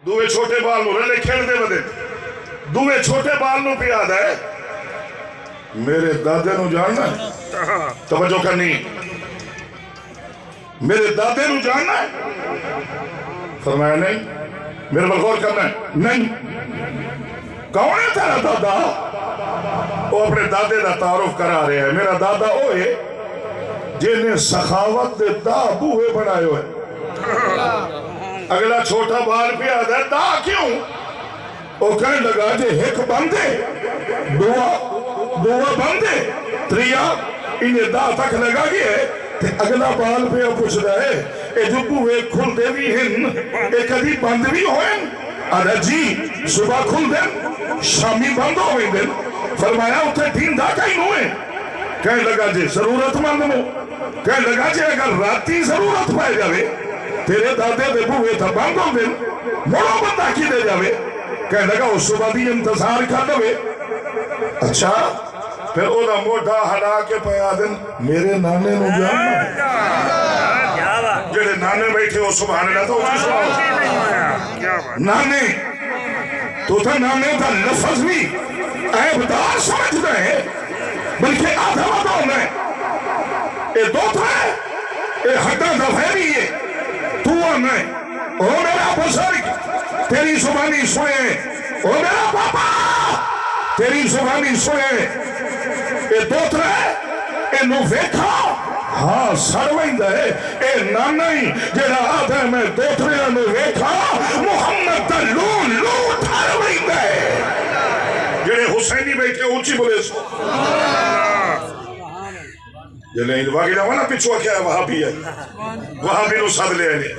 دوے چھوٹے بال نو رلے کھیل دے بدے دوے چھوٹے بال نو پہ آدھا ہے میرے دادے نو جاننا ہے توجہ کرنی میرے دادے نو جاننا ہے فرمایا نہیں میرے پر غور کرنا ہے نہیں کون ہے تیرا دادا وہ اپنے دادے دا تعارف کرا رہے ہیں میرا دادا ہوئے جنہیں سخاوت دے دا بوہے بنائے ہوئے اگلا چھوٹا بال پہ آدھا ہے دا کیوں وہ کہنے لگا جے ہک بندے دعا بندے تریا انہیں دا تک لگا گیا ہے تے اگلا بال پہ پوچھ رہا ہے اے جو بوہے کھل دے بھی ہن اے کدی بند بھی ہوئے آدھا جی صبح کھل دیں شامی بند ہوئے دیں فرمایا اتھے دین دا کہیں ہوئے کہنے لگا جی ضرورت مند مو کہنے لگا جی اگر راتی ضرورت پائے جاوے تیرے دادے دے بوئے تھا بند ہو دیں موڑا بندہ کی دے جاوے کہنے لگا اس صبح دی انتظار کر دوے اچھا پھر اونا موڑا ہلا کے پیا دیں میرے نانے نو جاننا جڑے نانے بیٹھے ہو سبحان اللہ تو اسی سبحان نانے تو تھا نانے تھا لفظ بھی عیبدار سمجھ رہے بلکہ آدھا وعدہ ہونا ہے اے دو تھا اے ہڈا دفعی ہے تو آنا ہے او میرا بزرگ تیری زبانی سوئے او میرا پاپا تیری زبانی سوئے اے دو تھا اے نو ویکھا ہاں سروائندہ ہے اے نانائی جیڑا آدھے میں دوترے نو ویکھا محمد تلون لوٹ سروائندہ ہے جیڑے حسینی بیٹھے اونچی بولے سو جیڑے انواگی نہ وانا پچھوا کیا ہے وہاں بھی ہے وہاں بھی نو ساتھ لے آنے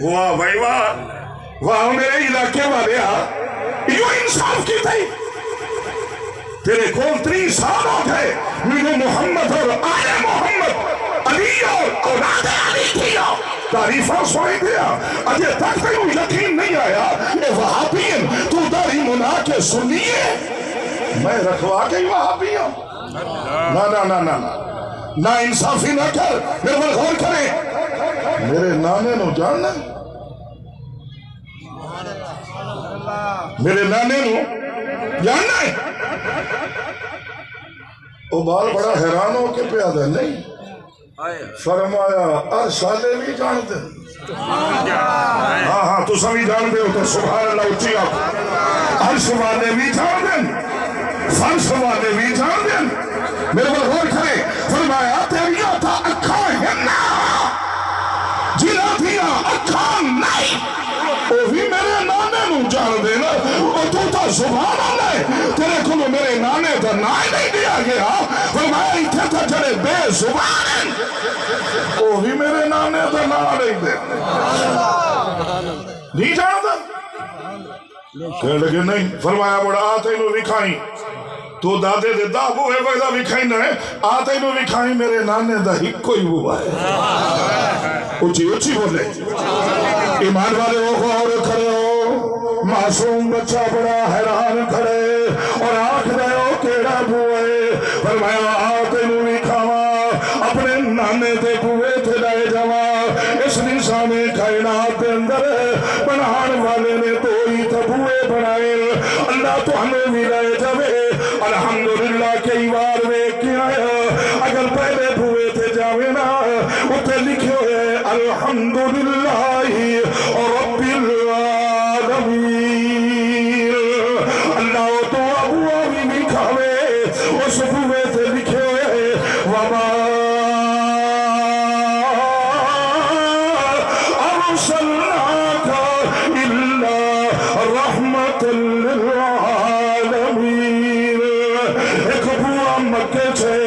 واہ بھائی واہ میرے علاقے والے یوں انصاف کی تھی تیرے کون 3 سال ہو گئے میرے محمد اور آل محمد علی اور اولاد علی کیا تعریفہ سوئی دیا اجے تک تیوں یقین نہیں آیا اے وہابین تو داری منا کے سنیے میں رکھوا کے ہی وہابی ہوں نہ انصافی نہ کر میرے پر غور کریں میرے نانے نو جاننا میرے نانے نو جاننا ہے وہ بال بڑا حیران ہو کے پیادا نہیں فرمایا سالے بھی جانتے ہاں تو سبھی جانتے ہو تو سبحان اللہ اچھی آپ عرش والے بھی جانتے فرش والے بھی جانتے میرے پر غور کرے فرمایا تیریا تھا اکھاں ہننا جنا دیا اکھاں نہیں وہ بھی میرے نانے نو جان دینا اور تو تا سبحان اللہ تیرے کو میرے نانے تا نائے نہیں دیا گیا فرمایا اتھے تھا جڑے بے زبان وہ بھی میرے نانے تا نائے نہیں دے نہیں جانتا کہنے لگے نہیں فرمایا بڑا آتے انہوں دکھائیں تو دادے دے دا بوہے وقتا دکھائیں نہ ہے آتے انہوں دکھائیں میرے نانے دا ہی کوئی ہوا ہے اچھی بولے ایمان والے ہو غور کرے ہو معصوم بچہ بڑا حیران کھڑے اور آنکھ دے ہو کیڑا بوئے فرمایا آتے انہوں دکھاوا اپنے نانے دے بوئے تھے لائے جاوا اس نظام کائنات دے اندر بنان والے نے دو ہی تبوئے بنائے اللہ تو ہمیں بھی لائے جاوے الحمدللہ کئی بار میں کیا ہے اگر پہلے بوئے تھے جاوے نا اتھے لکھے ہوئے الحمدللہ رب العالمین اللہ تو ابوہ بھی کھاوے اس بوئے تھے لکھے ہوئے وما ارسلناک الا رحمت للعالمین ایک بوئہ مکے چھے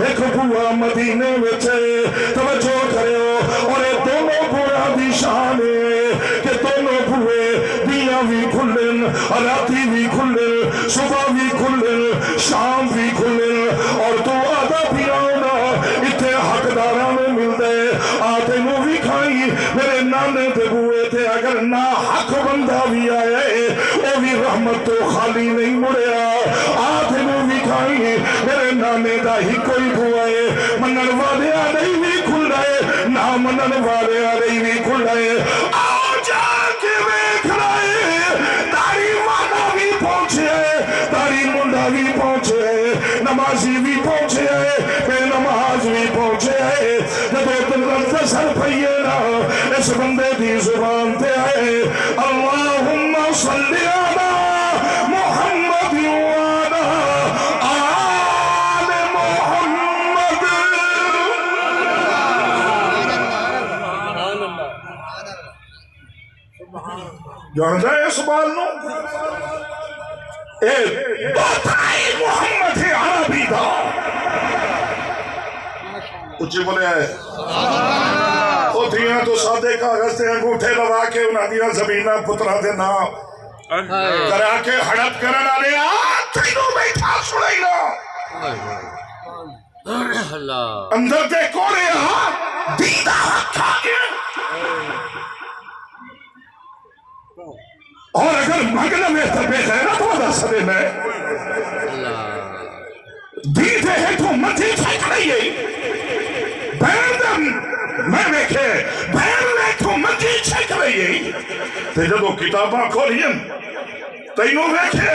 ایک بوئہ مدینے میں چھے توجہ کرے ہو اور یہ دونوں بوئہ بھی شان ہے کہ دونوں بوئے دیاں بھی کھلن راتی بھی کھلن صبح بھی کھلن شام بھی کھلن اور تو آدھا بھی آنا اتھے حقدارہ میں مل دے آتے نو بھی کھائیں میرے نانے دے بوئے تھے اگر نا حق بندہ بھی آئے وہ بھی رحمت تو خالی نہیں مڑیا آتے نو بھی کھائیں میرے نانے دا ہی کوئی بوئے منن والے نہیں بھی کھل رہے نہ منن والے نہیں بھی کھل رہے آؤ جا کے ویکھ رہے جانتا ہے اس بال نو اے بطائی محمد عربی دا اچھی بولے ہے وہ دیاں تو سادے کاغذ تے انگوٹھے لوا کے انہاں دیاں زمینہ پترہ دے نام کرا کے ہڑپ کرنا لے تینوں بیٹھا سنائی نا اندر دے کوڑے دیدہ کھا گیا اور اگر مغل میں تبے غیرت والا سبے میں دیدے ہیں تو مجھے چھک رہی ہے بیردن میں دیکھے بیر میں تو مجھے چھک رہی ہے تے جدو کتاباں کھولیں تینوں دیکھے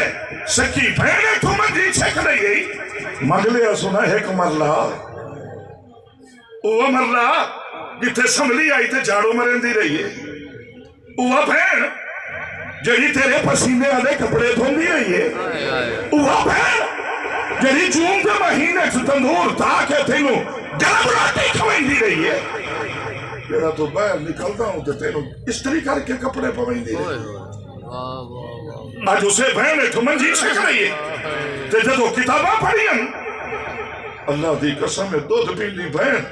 سکی بیر میں تو مجھے چھک رہی ہے مغلے سنا ہے کہ مرلا وہ مرلا جتے سملی آئی تے جھاڑو مرین دی رہی ہے وہ بیر جڑی تیرے پسینے آدھے کپڑے دھون دی رہی ہے وہ بیر جڑی جون دے مہینے تندور تاکہ تینوں گرم روٹی کھوائیں دی رہی ہے میرا تو باہر نکلتا ہوں تے تینوں استری کر کے کپڑے پوائیں دی رہی ہے آج اسے بہنے تو منجی سکھ رہی ہے تے جدو کتاباں پڑھیں اللہ دی قسم میں دودھ پیندی بہن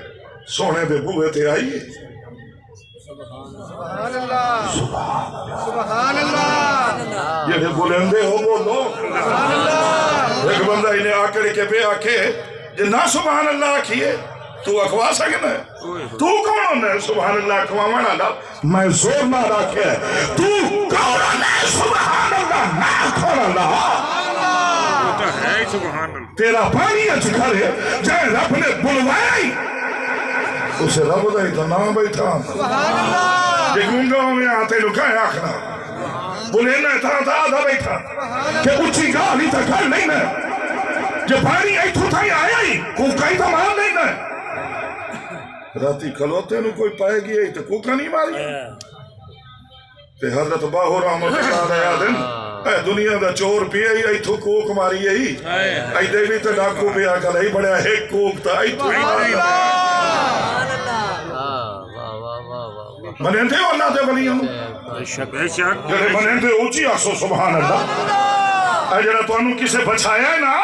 سونے دے بوئے تے آئیے سبحان اللہ یہ بلندے ہو بولو ایک بندہ انہیں آکڑ کے بے آکے جنا سبحان اللہ کیے تو اخوا سکنا ہے تو کون ہے سبحان اللہ اخوامان اللہ میں زور نہ رکھے تو کون ہے سبحان اللہ میں کون اللہ تیرا پانی اچھکر ہے جائے رب نے بلوائی اسے رب دائی تو نام بیٹھا سبحان اللہ کہ گنگاں میں آتے لکھائے آخنا بولے نہ تھا آدھا بیٹھا کہ اچھی گالی تک کر نہیں میں جو پانی ایک تو تھا ہی آیا ہی کوکائی تو مان نہیں میں راتی کھلوتے نو کوئی پائے گی ہے تو کوکا نہیں ماری تے حضرت باہو رحمت اللہ علیہ دن اے دنیا دا چور پی ہے ای تو کوک ماری ہے ای دیوی تے ڈاکو پیا کل ای بڑا ایک کوک تا ای تو ہی ماری منین دے اللہ دے ولی ہم جڑے منین دے اوچی آسو سبحان اللہ اے جڑا تو انو کسے بچایا ہے نا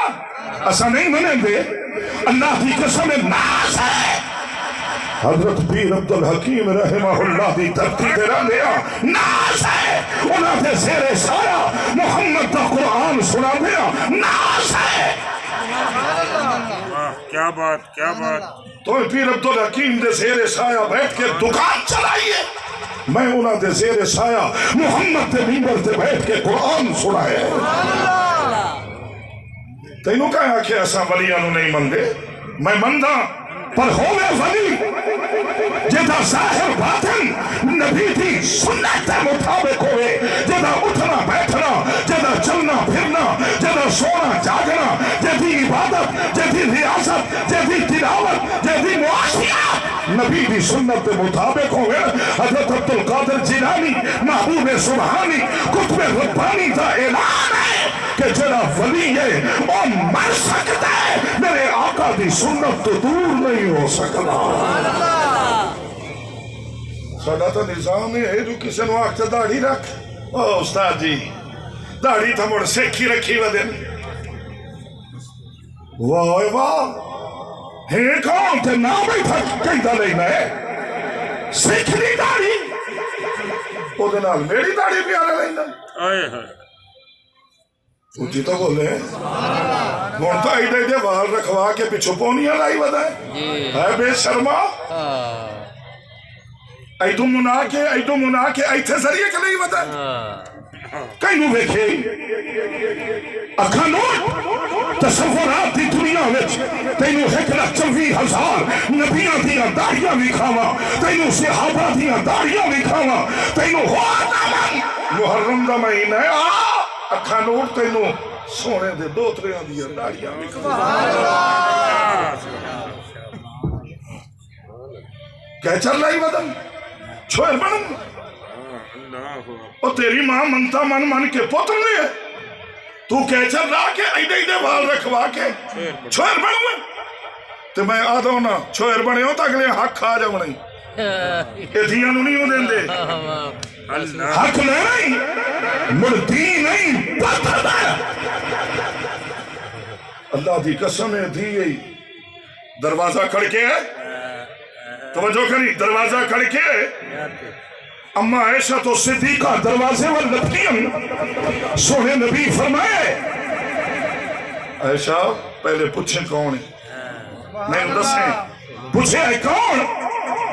اسا نہیں منین دے اللہ دی قسم ناس ہے حضرت پیر عبدالحکیم رحمہ اللہ دی دھرتی دے رہا لیا ناس ہے انہاں دے زیر سایہ محمد دا قرآن سنا دیا ناس ہے کیا بات کیا بات تو پیر عبدالحکیم دے زیر سایہ بیٹھ کے دکان چلائیے میں انہاں دے زیر سایہ محمد دے ممبر دے بیٹھ کے قرآن سنائے تینوں کہا کہ ایسا ولیانو نہیں مندے میں مندہ پر ہوئے ولی جدا ظاہر باطن نبی دی سنت مطابق ہوئے جدا اٹھنا بیٹھنا جدا چلنا پھرنا جدا سونا جاگنا جدی عبادت جدی ریاضت جدی تلاوت جدی معاشیات نبی دی سنت مطابق ہوئے حضرت عبدالقادر جیلانی محبوب سبحانی کتب ربانی دا اعلان ہے کہ جدا ولی ہے وہ مر سکتا ہے میرے آقا دی سنت تو دور نہیں ہو سکتا ساڑھا تا نظام ہے جو کسی نو آکتا داڑھی رکھ او استاد جی داڑھی تا مڑ سیکھی رکھی ودن واہ واہ ہے کون تے نام ہی تھا کئی دا لینا ہے سیکھنی داڑھی او دنال میری داڑھی پیارا لینا آئے ہے اچھی تو بولے مونتا ہی دے وال رکھوا کے پچھو پونیاں لائی ودا ہے بے شرما ایدو منا کے ایتھے ذریعے کے لئی ودا ہے کئی نو بیکھے اکھانو تصورات دی دنیا وچ تینو 1,24,000 نبیاں دیاں داڑیاں بھی کھاواں تینو صحابہ دیاں داڑیاں بھی کھاواں تینو محرم دا مہینہ ہے اکھا نوٹ تینو سونے دے دو تریاں دیا داڑیاں کیا چل رہی بدن چھوئر بنوں اور تیری ماں منتا من کے پوتر لے تو کیا چل رہا کہ ایڈے بال رکھوا کے چھوئر بنوں تو میں آدھو نا چھوئر بنے ہو تا اگلے حق کھا جاؤں نہیں دھیاں نو نہیں دین دے اللہ حق لینا ہی مردی نہیں پتہ اللہ دی قسم ہے دی گئی دروازہ کھڑکے ہے توجہ کری دروازہ کھڑکے اما عائشہ تو صدیقہ دروازے وال لپٹیاں سونے نبی فرمائے عائشہ پہلے پوچھیں کون ہے نہیں دسیں پوچھے ہے کون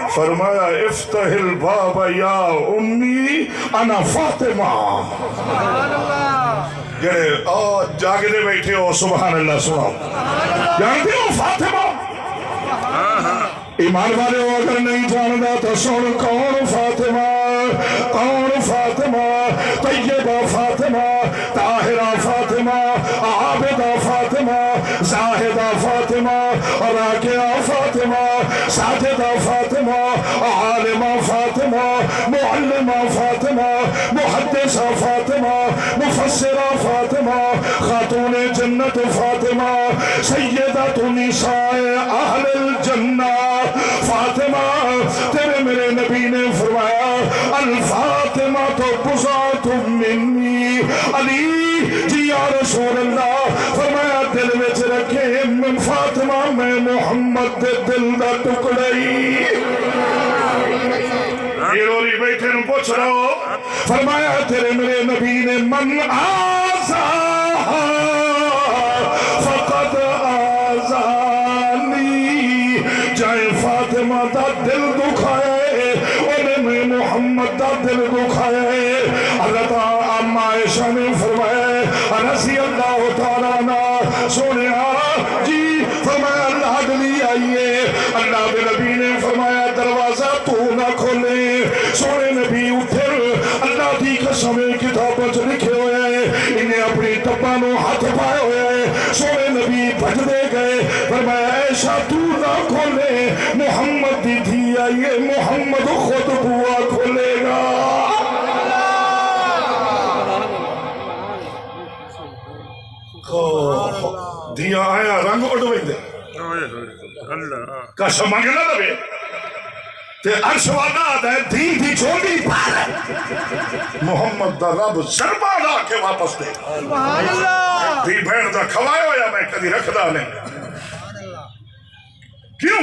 فرمایا افتح الباب یا امی انا فاطمہ جڑے جاگے دے بیٹھے ہو سبحان اللہ سناؤ جانتے ہو فاطمہ ایمان والے ہو اگر نہیں جاندا تو سن کون فاطمہ طیبہ فاطمہ طاہرہ فاطمہ عابدہ فاطمہ زاہدہ فاطمہ راکعہ فاطمہ ساجدہ فاطمہ عالمہ فاطمہ معلمہ فاطمہ محدثہ فاطمہ مفسرہ فاطمہ خاتون جنت فاطمہ سیدۃ نساء اہل الجنہ فاطمہ تیرے میرے نبی نے فرمایا الفاطمہ تو بزات منی علی جی یا رسول اللہ فرمایا دل وچ رکھے من فاطمہ میں محمد دے دل دا ٹکڑائی ایروری بیٹھے نو پوچھ رہا ہو فرمایا تیرے میرے نبی نے من آزاہا فقد آزانی جائے فاطمہ دا دل دکھائے انہیں میں محمد دا دل دکھائے اللہ تعالیٰ اما عائشہ نے فرمایا رضی اللہ تعالیٰ عنہ سونے جی فرمایا اللہ دلی آئیے اللہ کے نبی نے فرمایا دروازہ تو نہ کھولے سونے نبی اٹھے اللہ دی قسم کتابوں چ لکھے ہوئے انہیں اپنی ٹبا نو ہاتھ پائے ہوئے سونے نبی بھجدے گئے فرمایا ایسا تو نہ کھولے محمد دی دھی آئیے محمد خود بوا کھولے گا دیا آیا رنگ اڑویں دے اللہ قسم مانگے نہ لبے تے عرش والا دے دین دی چھوڑی پار محمد دا رب ضربہ لا کے واپس دے دی بھین دا کھوائے ہویا میں کدی رکھ دا نہیں کیوں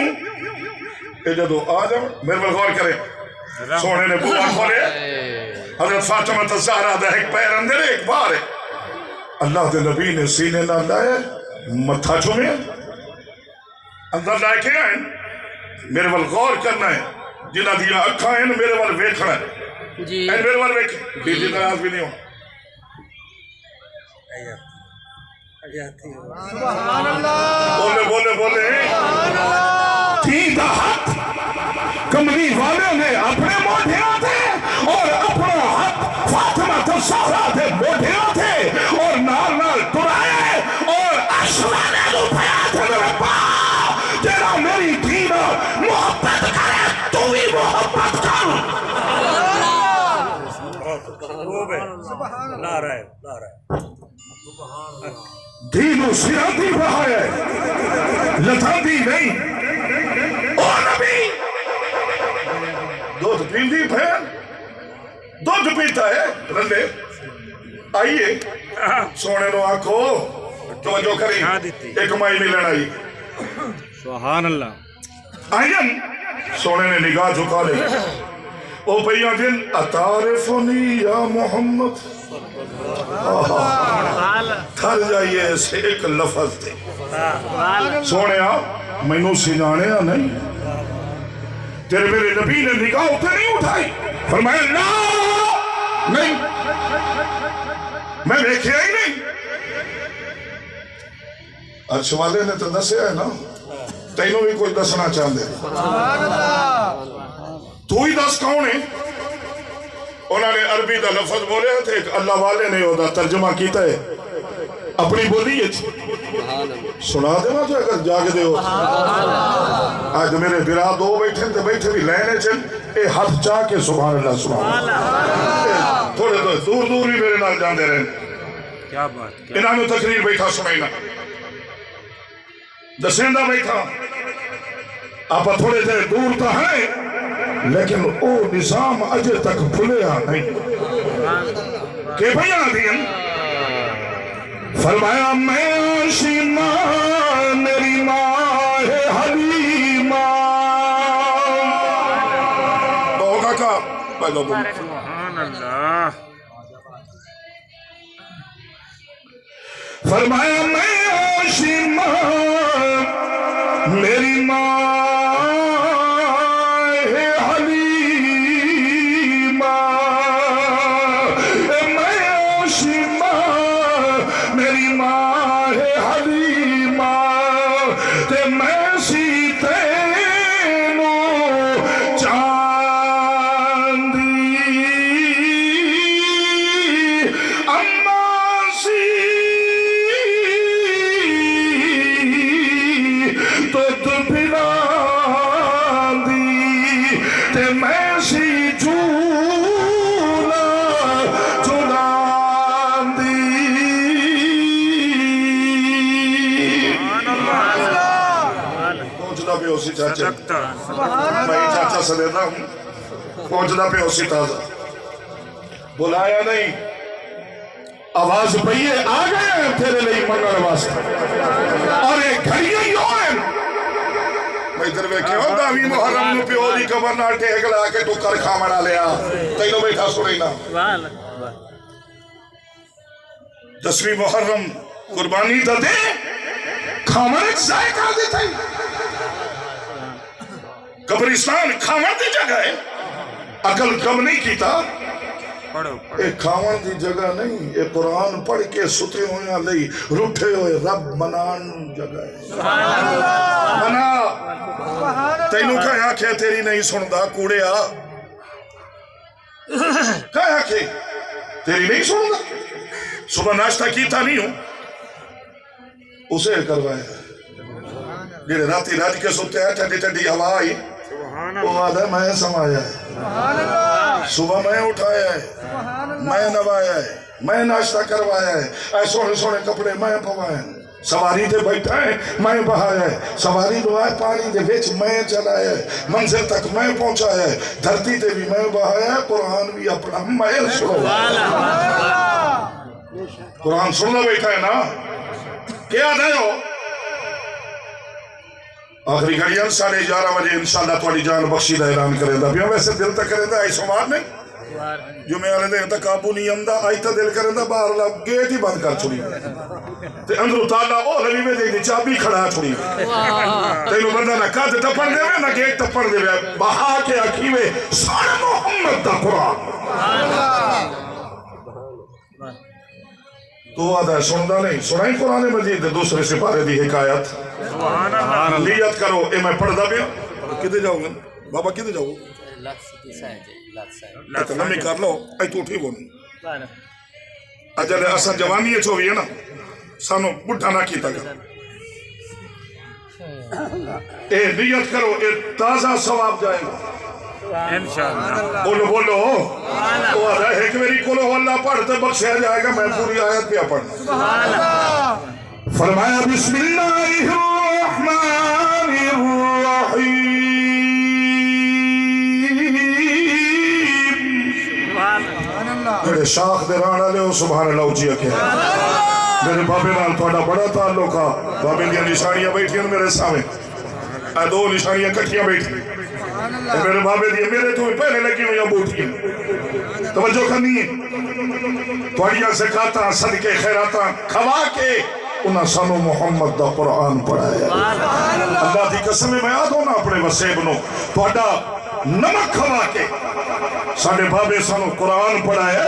کہ جدو آدم میرے پر غور کرے سونے نے بوا کھولے حضرت فاطمہ الزہرا دا ایک پیر اندر ایک بار ہے اللہ دے نبی نے سینے نہ لائے متھا چومے اندر لائے کے آئیں میرے وال غور کرنا ہے جنہ دیا اکھا ہیں میرے وال ویکھنا ہے جی میرے وال ویکھیں بیٹی ناراض بھی نہیں ہو بولے بولے بولے تین دا ہاتھ کمری والے نے اپنے موڑھیاں تھے اور اپنا ہاتھ فاطمہ الزہرا دے موڑھیاں تھے اور نال نال ٹرائے اور اشوانے دو پیات ہے میرے پاس تیرا میری دین محبت کرے تو بھی محبت کر دین سیاتی رہا ہے لتا دی نہیں او نبی دودھ پیندی پھر دودھ پیتا ہے رلے آئیے سونے نو آنکھو توجہ کری ایک مائی ملن آئی سبحان اللہ آئین سونے نے نگاہ جھکا لے او بھئیاں دن اتعرفنی یا محمد تھر جائیے ایسے ایک لفظ دے سونے آپ میں نو سجانے یا نہیں تیرے میرے نبی نے نگاہ اٹھے نہیں اٹھائی فرمایا لا نہیں میں دیکھیا ہی نہیں اچھ والے نے تو دسے ہے نا تینوں بھی کوئی دسنا چاہتے تو ہی دس کون ہے انہوں نے عربی دا لفظ بولے تھے ایک اللہ والے نے ہوتا ترجمہ کیتا ہے اپنی بولی ہے سنا دینا جو اگر جاگ دے ہو آج میرے برا دو بیٹھے تھے بیٹھے بھی لینے چل اے ہاتھ چاہ کے سبحان اللہ سبحان اللہ تھوڑے تو دور دور بھی میرے نال جاندے رہے کیا بات انہوں نے تقریر بیٹھا سنائینا دسیندہ بیٹھا آپ تھوڑے دیر دور تا ہیں لیکن او نظام اجے تک بھولیا نہیں کہ بیان دین فرمایا میں عاشی ماں میری ماں ہے حلیمہ بہت کا پہلو تم سبحان اللہ فرمایا میں عاشی ماں میری ماں ہے حلیمہ میں عاشی ماں میری ماں ہے حلیمہ تے میں سی تینوں چاندی اما سی تو پھلا دی تے میں سی جھولا جھولان دی پہنچنا پہ اسی چاچا میں چاچا سے دیتا ہوں پہنچنا پہ اسی تازہ بلایا نہیں آواز پہیے آ گئے ہیں تیرے لئے منگل واسطہ اور ایک گھڑیاں ہی ہوئے میں ادھر بیٹھے ہوں داوی محرم نو پیو دی قبر نال ٹیک لا کے تو کر کھامنا لیا تینوں بیٹھا سنی نا 10ویں محرم قربانی دا دے کھامن ایک ذائقہ دیتا ہے قبرستان کھامن دی جگہ ہے عقل کم نہیں کیتا پڑھو ایک کھاون دی جگہ نہیں ایک قرآن پڑھ کے ستے ہویا لئی رٹھے ہوئے رب منان جگہ ہے منا تینوں کہا کہ تیری نہیں سندا کوڑے آ کہا کہ تیری نہیں سندا صبح ناشتہ کیتا نہیں ہوں اسے کروایا جڑے راتی راج کے ستے ہیں ٹھنڈی ٹھنڈی ہوا آئی وہ آدھا میں سمایا ہے صبح میں اٹھایا ہے میں نوایا ہے میں ناشتہ کروایا ہے اے سونے سونے کپڑے میں پوایا ہے سواری تے بیٹھا ہے میں بہایا ہے سواری لوائے پانی دے ویچ میں چلایا ہے منزل تک میں پہنچایا ہے دھرتی تے بھی میں بہایا ہے قرآن بھی اپنا میں سنو قرآن سننا بیٹھا ہے نا کیا دے ہو آخری گھڑیاں 11:30 بجے انشاءاللہ تھوڑی جان بخشی دا اعلان کرے دا بیوں ویسے دل تک کرے دا آئی سمار نہیں جو میں آنے دے تا قابو نہیں امدہ آئی تا دل کرے دا باہر اللہ گیٹ ہی بند کر چھوڑی تے اندر اتالا او لوی میں دیکھ دی چابی کھڑا چھوڑی تینو بندہ نہ کہتے تپڑ دے وے نہ گیٹ تپڑ دے وے بہا کے آکھی وے سان محمد دا قرآن تو آدھا سندہ نہیں سنائیں قرآن مجید دوسرے سپارے دی حکایت نیت کرو اے میں پڑھ دا بیا کدے جاؤں گا بابا کدے جاؤں ایتا نمی کر لو اے تو اٹھی بولیں اجلے اسا جوانی ہے چھوئی ہے نا سانو بڑھا نہ کیتا گا اے نیت کرو اے تازہ ثواب جائے گا انشاءاللہ بولو بولو وہ آدھا ہے کہ میری کلو اللہ پڑھتے بخشیا جائے گا میں پوری آیت پہ پڑھنا فرمایا بسم اللہ الرحمن الرحیم میرے شاخ دے رانا لے ہو سبحان اللہ اچھی اکھے میرے بابے نال توڑا بڑا تعلق ہے بابے دیا نشانیاں بیٹھی ہیں میرے سامنے اے دو نشانیاں کٹھیاں بیٹھی میرے بابے دیئے میرے تو پہلے لگی ہوئی بوٹی توجہ کرنی ہے توڑیاں زکاة صدقے خیراتاں کھوا کے انہاں سانو محمد دا قرآن پڑھایا اللہ دی قسم میں یاد ہونا اپنے وسیب نو توڑا نمک کھوا کے ساڑھے بابے سانو قرآن پڑھایا